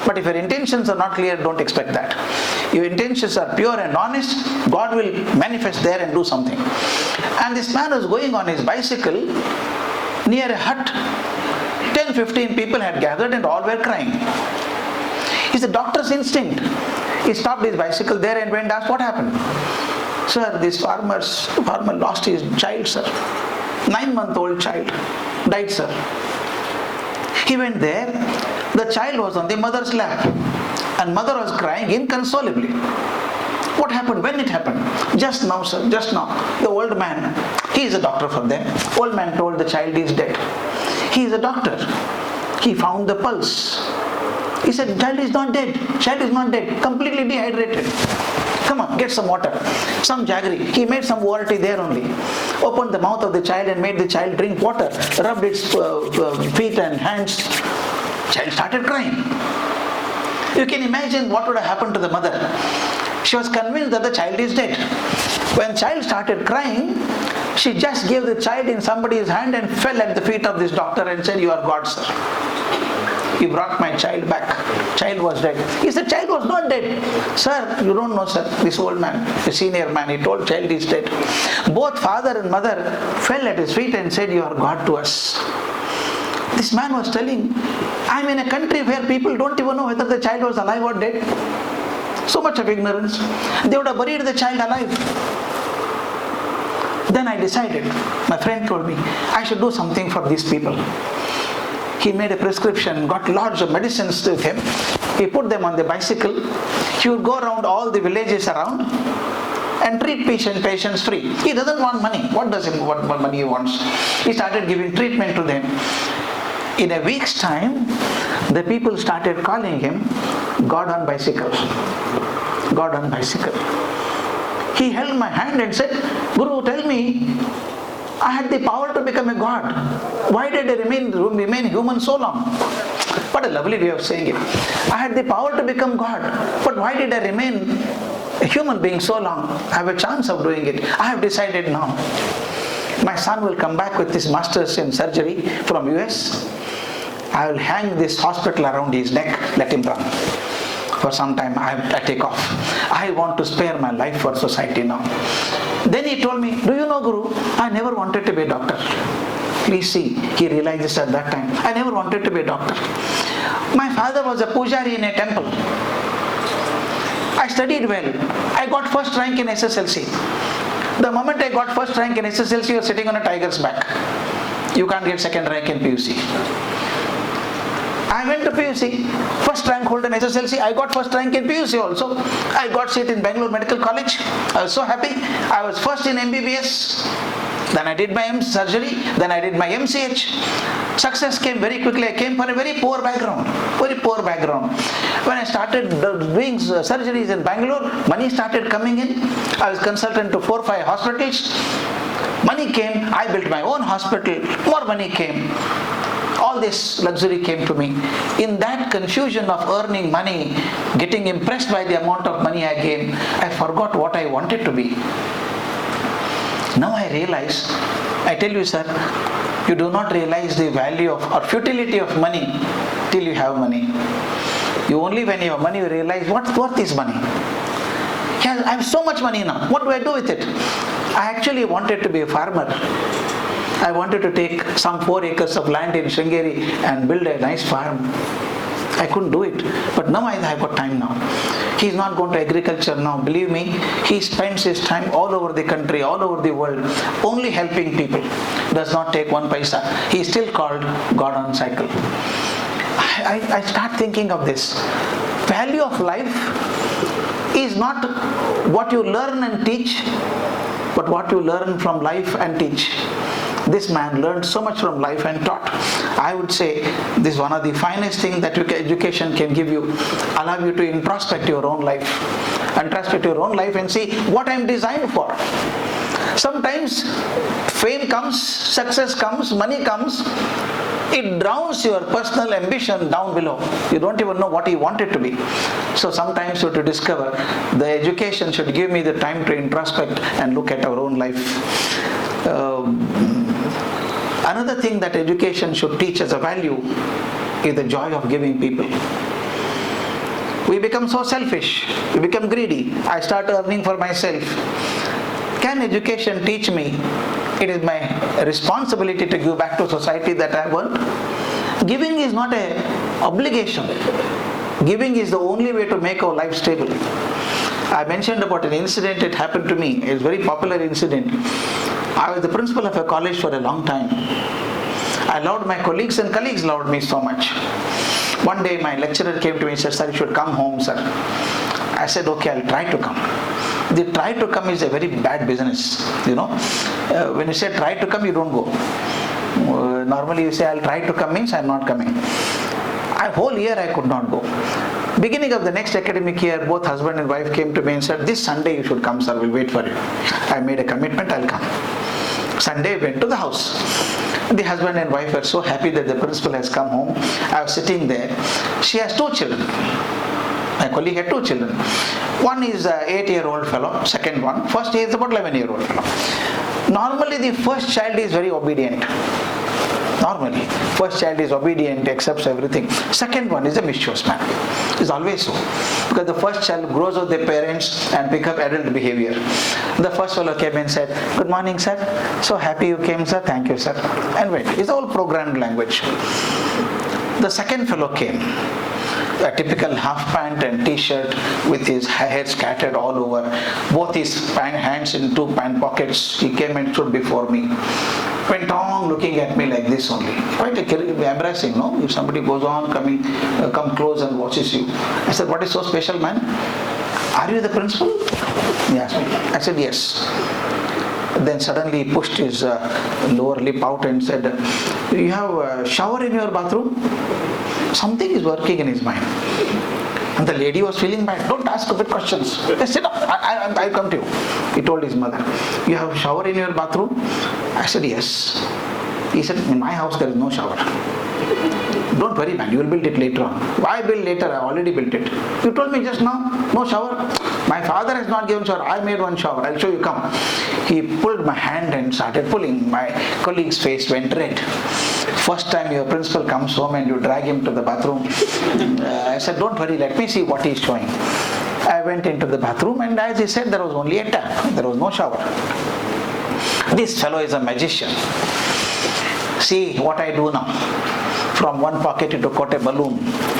But if your intentions are not clear, don't expect that. Your intentions are pure and honest, God will manifest there and do something. And this man was going on his bicycle near a hut. 10-15 people had gathered and all were crying. It's the doctor's instinct. He stopped his bicycle there and went and asked, what happened? Sir, this farmer lost his child, sir. 9-month-old child died, sir. He went there, the child was on the mother's lap and mother was crying inconsolably. What happened? When it happened? Just now, sir, just now. The old man, he is a doctor for them. Old man told the child is dead. He is a doctor. He found the pulse. He said, child is not dead. Child is not dead. Completely dehydrated. Come on, get some water. Some jaggery. He made some water there only. Opened the mouth of the child and made the child drink water. Rubbed its feet and hands. Child started crying. You can imagine what would have happened to the mother. She was convinced that the child is dead. When child started crying, she just gave the child in somebody's hand and fell at the feet of this doctor and said, you are God, sir. You brought my child back. Child was dead. He said, child was not dead. Sir, you don't know, sir. This old man, the senior man, he told child is dead. Both father and mother fell at his feet and said, you are God to us. This man was telling, I'm in a country where people don't even know whether the child was alive or dead. So much of ignorance. They would have buried the child alive. Then I decided, my friend told me, I should do something for these people. He made a prescription, got lots of medicines with him. He put them on the bicycle. He would go around all the villages around and treat patients free. He doesn't want money. What money he wants? He started giving treatment to them. In a week's time, the people started calling him God on bicycle. God on bicycle. He held my hand and said, Guru, tell me, I had the power to become a God. Why did I remain human so long? What a lovely way of saying it. I had the power to become God, but why did I remain a human being so long? I have a chance of doing it. I have decided now. My son will come back with his master's in surgery from US. I will hang this hospital around his neck, let him run. For some time I take off. I want to spare my life for society now. Then he told me, do you know, Guru, I never wanted to be a doctor. Please see, he realized this at that time. I never wanted to be a doctor. My father was a pujari in a temple. I studied well. I got first rank in SSLC. The moment I got first rank in SSLC, you were sitting on a tiger's back. You can't get second rank in PUC. I went to PUC, first rank holder in SSLC. I got first rank in PUC also. I got seat in Bangalore Medical College. I was so happy. I was first in MBBS. Then I did my surgery. Then I did my MCH. Success came very quickly. I came from a very poor background. Very poor background. When I started doing surgeries in Bangalore, money started coming in. I was consultant to 4 or 5 hospitals. Money came. I built my own hospital. More money came. All this luxury came to me. In that confusion of earning money, getting impressed by the amount of money I gained, I forgot what I wanted to be. Now I realize, I tell you, sir, you do not realize the value of or futility of money till you have money. You only when you have money you realize what worth is money. Yeah, I have so much money now. What do I do with it? I actually wanted to be a farmer. I wanted to take some 4 acres of land in Sringeri and build a nice farm. I couldn't do it. But now I have got time now. He's not going to agriculture now. Believe me, he spends his time all over the country, all over the world, only helping people. Does not take 1 paisa. He is still called God on cycle. I start thinking of this. Value of life is not what you learn and teach, but what you learn from life and teach. This man learned so much from life and taught. I would say this is one of the finest things that education can give you. Allow you to introspect your own life. Introspect your own life and see what I am designed for. Sometimes fame comes, success comes, money comes. It drowns your personal ambition down below. You don't even know what you want it to be. So sometimes you have to discover the education should give me the time to introspect and look at our own life. Another thing that education should teach as a value is the joy of giving people. We become so selfish, we become greedy. I start earning for myself. Can education teach me it is my responsibility to give back to society that I want? Giving is not an obligation. Giving is the only way to make our life stable. I mentioned about an incident, it happened to me. It's a very popular incident. I was the principal of a college for a long time. I loved my colleagues and colleagues loved me so much. One day my lecturer came to me and said, "Sir, you should come home, sir." I said, "Okay, I'll try to come." The try to come is a very bad business, when you say try to come, you don't go. Normally you say I'll try to come means I'm not coming. A whole year I could not go. Beginning of the next academic year, both husband and wife came to me and said, "This Sunday you should come, sir, we'll wait for you." I made a commitment, I'll come. Sunday went to the house. The husband and wife were so happy that the principal has come home. I was sitting there. She has 2 children. My colleague had 2 children. One is an 8-year-old fellow, second one. First he is about 11-year-old fellow. Normally the first child is very obedient. Normally, first child is obedient, accepts everything. Second one is a mischievous man. It's always so. Because the first child grows with their parents and pick up adult behavior. The first fellow came and said, "Good morning, sir. So happy you came, sir. Thank you, sir." And went. It's all programmed language. The second fellow came. A typical half pant and t-shirt with his hair scattered all over. Both his hands in 2 pant pockets. He came and stood before me. Went on looking at me like this only. Quite embarrassing, no? If somebody goes on come close and watches you. I said, "What is so special, man? Are you the principal?" He asked me. I said, "Yes." Then suddenly he pushed his lower lip out and said, "You have a shower in your bathroom?" Something is working in his mind. And the lady was feeling bad. "Don't ask stupid questions. Just sit up. I'll come to you." He told his mother, "You have a shower in your bathroom?" I said, "Yes." He said, "In my house there is no shower." "Don't worry, man, you will build it later on." "Why build later? I already built it." "You told me just now, no shower." "My father has not given shower. I made one shower. I'll show you, come." He pulled my hand and started pulling. My colleague's face went red. "First time your principal comes home and you drag him to the bathroom." I said, "Don't worry, let me see what he's showing." I went into the bathroom and as he said, there was only a tap. There was no shower. This fellow is a magician. See what I do now. From one pocket he took out a balloon,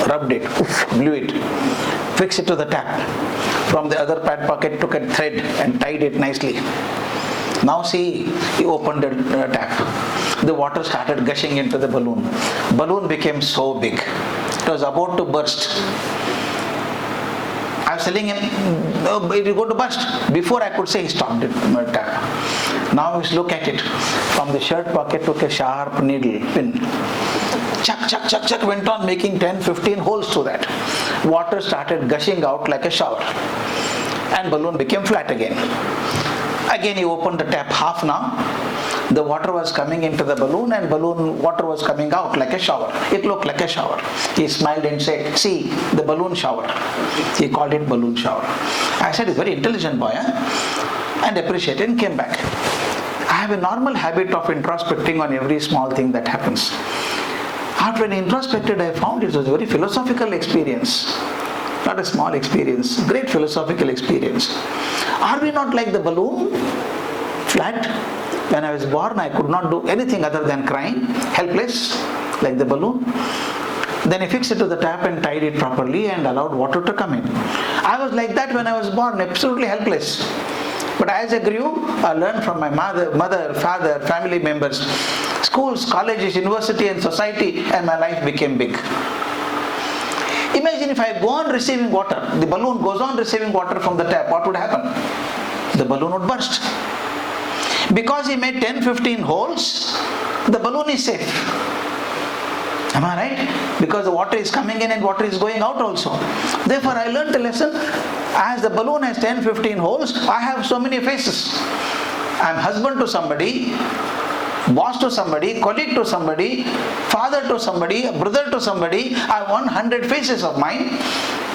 rubbed it, blew it, fixed it to the tap. From the other pad pocket took a thread and tied it nicely. Now see, he opened the tap. The water started gushing into the balloon. Balloon became so big. It was about to burst. I was telling him, "No, it will go to burst." Before I could say, he stopped it. Tap. Now look at it. From the shirt pocket took a sharp needle pin. Chuck, chuck, chuck, chuck, went on making 10, 15 holes to that. Water started gushing out like a shower. And balloon became flat again. Again he opened the tap half now. The water was coming into the balloon and water was coming out like a shower. It looked like a shower. He smiled and said, "See, the balloon shower." He called it balloon shower. I said, "He's a very intelligent boy," and appreciated and came back. I have a normal habit of introspecting on every small thing that happens. After I introspected, I found it was a very philosophical experience. Not a small experience, great philosophical experience. Are we not like the balloon? Flat. When I was born, I could not do anything other than crying, helpless, like the balloon. Then I fixed it to the tap and tied it properly and allowed water to come in. I was like that when I was born, absolutely helpless. But as I grew, I learned from my mother, father, family members, schools, colleges, university and society, and my life became big. Imagine if I go on receiving water, the balloon goes on receiving water from the tap, what would happen? The balloon would burst. Because he made 10, 15 holes, the balloon is safe. Am I right? Because the water is coming in and water is going out also. Therefore, I learned a lesson. As the balloon has 10, 15 holes, I have so many faces. I am husband to somebody, boss to somebody, colleague to somebody, father to somebody, brother to somebody. I have 100 faces of mine.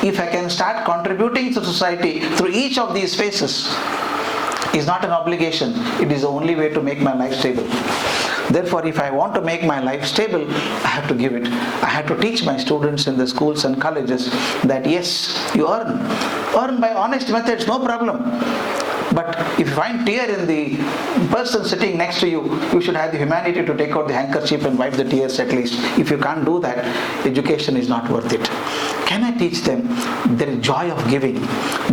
If I can start contributing to society through each of these faces, is not an obligation. It is the only way to make my life stable. Therefore, if I want to make my life stable, I have to give it. I have to teach my students in the schools and colleges that yes, you earn. Earn by honest methods, no problem. But if you find tear in the person sitting next to you, you should have the humanity to take out the handkerchief and wipe the tears at least. If you can't do that, education is not worth it. Can I teach them? There is joy of giving.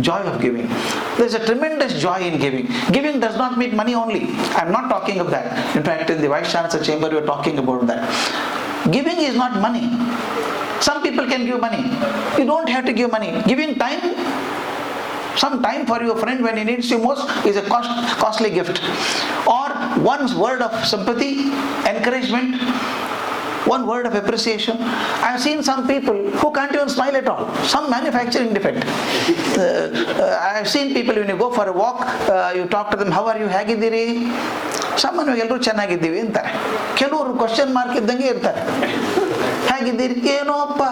Joy of giving. There is a tremendous joy in giving. Giving does not mean money only. I am not talking of that. In fact, in the Vice Chancellor chamber, we are talking about that. Giving is not money. Some people can give money. You don't have to give money. Giving time, some time for your friend when he needs you most is a costly gift. Or one's word of sympathy, encouragement, one word of appreciation. I have seen some people who can't even smile at all. Some manufacturing defect. I have seen people, when you go for a walk, you talk to them, how are you, ಹೇಗಿದ್ದೀರಿ? ಸಾಮಾನ್ಯ ಎಲ್ಲರೂ ಚೆನ್ನಾಗಿದ್ದೀವಿ ಅಂತಾರೆ. ಕೆಲವರು question mark ಇದ್ದಂಗೆ ಇರ್ತಾರೆ. ಹೇಗಿದ್ದೀರಿ? ಏನೋ ಅಪ್ಪ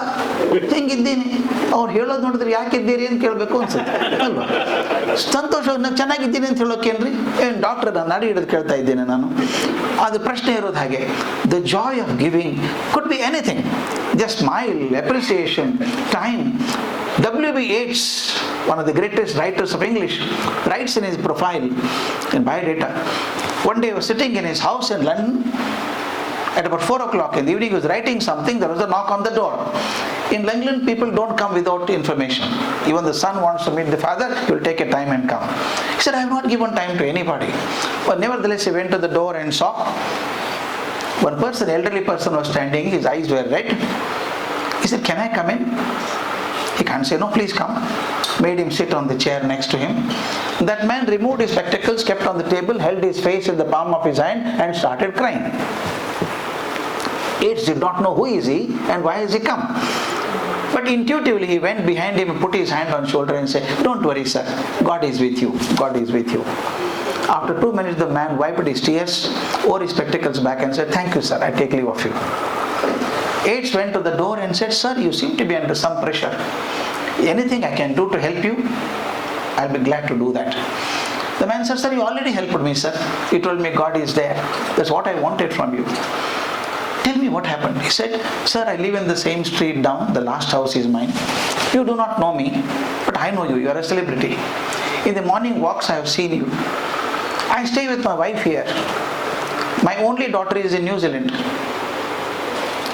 ಹೆಂಗಿದ್ದೀನಿ. ಅವ್ರು ಹೇಳೋದು ನೋಡಿದ್ರೆ ಯಾಕಿದ್ದೀರಿ ಅಂತ ಕೇಳಬೇಕು ಅನ್ಸುತ್ತೆ ಅಲ್ವಾ? ಸಂತೋಷ, ನಾನು ಚೆನ್ನಾಗಿದ್ದೀನಿ ಅಂತ ಹೇಳೋಕೇನ್ರಿ? ಏನು ಡಾಕ್ಟರ್ ನಾನು ನಾಡಿ ಹಿಡಿದು ಕೇಳ್ತಾ ಇದ್ದೇನೆ ನಾನು? ಅದು ಪ್ರಶ್ನೆ ಇರೋದು ಹಾಗೆ. The joy of giving could be anything. Just smile, appreciation, time. W.B. Yeats, one of the greatest writers of English, writes in his profile in biodata. One day he was sitting in his house in London. At about 4 o'clock in the evening, he was writing something. There was a knock on the door. In England, people don't come without information. Even the son wants to meet the father, he will take a time and come. He said, I have not given time to anybody. But nevertheless, he went to the door and saw one person, elderly person was standing, his eyes were red. He said, can I come in? He can't say, no, please come. Made him sit on the chair next to him. That man removed his spectacles, kept on the table, held his face in the palm of his hand and started crying. Yeats did not know who is he and why has he come. But intuitively he went behind him and put his hand on his shoulder and said, don't worry sir, God is with you, God is with you. After 2 minutes the man wiped his tears, wore his spectacles back and said, thank you sir, I take leave of you. Yeats went to the door and said, sir, you seem to be under some pressure. Anything I can do to help you, I'll be glad to do that. The man said, sir, you already helped me sir. You told me God is there. That's what I wanted from you. Tell me what happened. He said, sir, I live in the same street down. The last house is mine. You do not know me, but I know you. You are a celebrity. In the morning walks, I have seen you. I stay with my wife here. My only daughter is in New Zealand.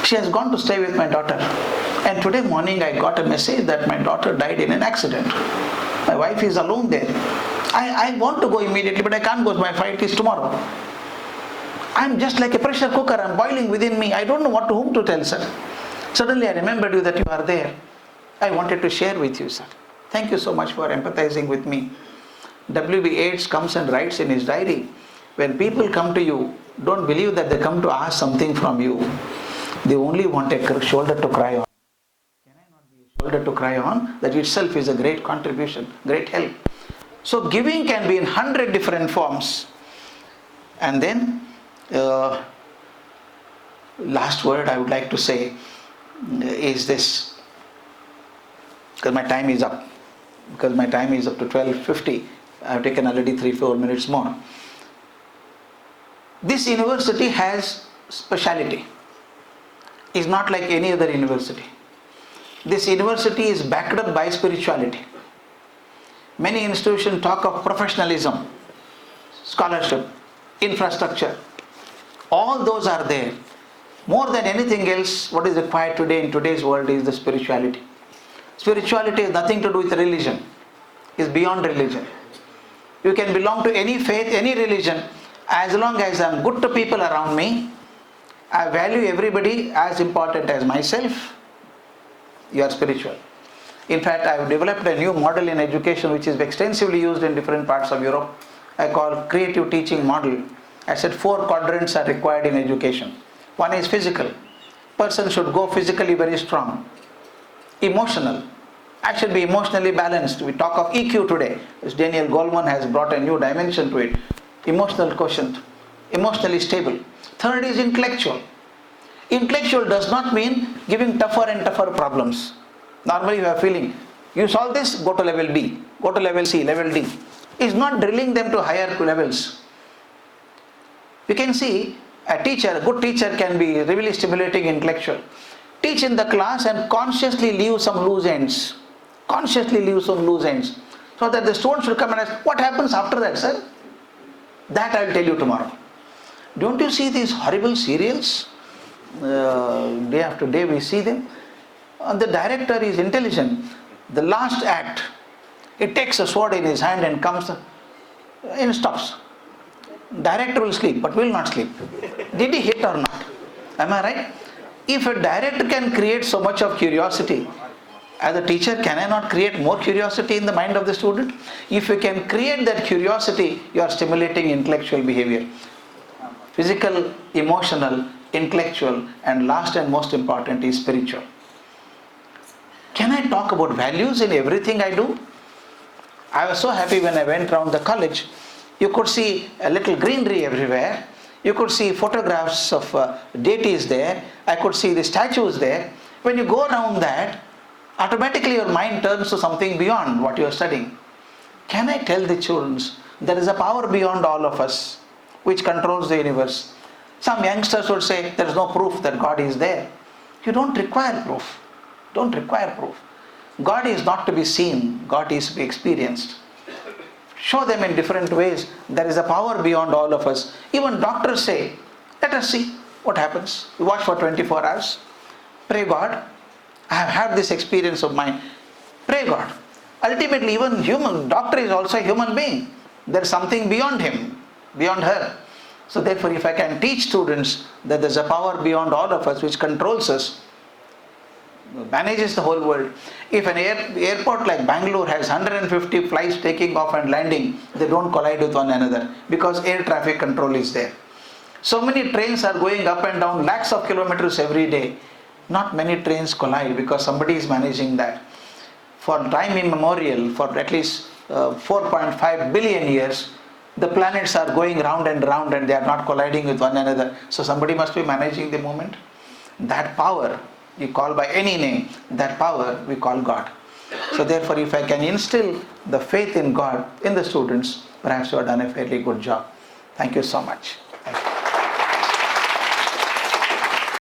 She has gone to stay with my daughter. And today morning I got a message that my daughter died in an accident. My wife is alone there. I want to go immediately, but I can't go. My flight is tomorrow. I'm just like a pressure cooker. I'm boiling within me. I don't know what to whom to tell, sir. Suddenly I remembered you that you are there. I wanted to share with you, sir. Thank you so much for empathizing with me. W.B. Yeats comes and writes in his diary, when people come to you, don't believe that they come to ask something from you. They only want a shoulder to cry on. Can I not be a shoulder to cry on? That itself is a great contribution, great help. So giving can be in 100 different forms. And then, last word I would like to say is this, because my time is up. Because my time is up to 12:50. I have taken already 3-4 minutes more. This university has speciality. It's not like any other university. This university is backed up by spirituality. Many institutions talk of professionalism, scholarship, infrastructure. All those are there. More than anything else, what is required today in today's world is the spirituality. Spirituality has nothing to do with religion. It's beyond religion. You can belong to any faith, any religion. As long as I'm good to people around me, I value everybody as important as myself, you are spiritual. In fact, I have developed a new model in education which is extensively used in different parts of Europe. I call creative teaching model. I said 4 quadrants are required in education. One is physical. Person should go physically very strong. Emotional. I should be emotionally balanced. We talk of EQ today. As Daniel Goleman has brought a new dimension to it. Emotional quotient. Emotionally stable. Third is intellectual. Intellectual does not mean giving tougher and tougher problems. Normally you have feeling, you solve this, go to level B, go to level C, level D. is not drilling them to higher levels. You can see a good teacher can be really stimulating intellectual. Teach in the class and consciously leave some loose ends. So that the students will come and ask, what happens after that, sir? That I will tell you tomorrow. Don't you see these horrible serials? Day after day we see them. The director is intelligent. The last act, he takes a sword in his hand and comes and stops. Director will sleep but will not sleep. Did he hit or not? Am I right? If a director can create so much of curiosity, as a teacher, can I not create more curiosity in the mind of the student? If you can create that curiosity, you are stimulating intellectual behavior. Physical, emotional, intellectual, and last and most important is spiritual. Can I talk about values in everything I do? I was so happy when I went around the college. You could see a little greenery everywhere. You could see photographs of deities there. I could see the statues there. When you go around that, automatically your mind turns to something beyond what you are studying. Can I tell the children there is a power beyond all of us which controls the universe? Some youngsters would say there is no proof that God is there. You don't require proof. God is not to be seen. God is to be experienced. Show them in different ways. There is a power beyond all of us. Even doctors say, let us see what happens. You watch for 24 hours. Pray God, I have had this experience of mine. Pray God. Ultimately, even doctor is also a human being. There is something beyond him, beyond her. So therefore, if I can teach students that there is a power beyond all of us which controls us, manages the whole world. If an airport like Bangalore has 150 flights taking off and landing, they don't collide with one another because air traffic control is there. So many trains are going up and down lakhs of kilometers every day. Not many trains collide because somebody is managing that. For time immemorial, for at least 4.5 billion years, the planets are going round and round and they are not colliding with one another. So somebody must be managing the movement. That power, you call by any name, that power we call God. So therefore, if I can instill the faith in God in the students, perhaps you have done a fairly good job. Thank you so much.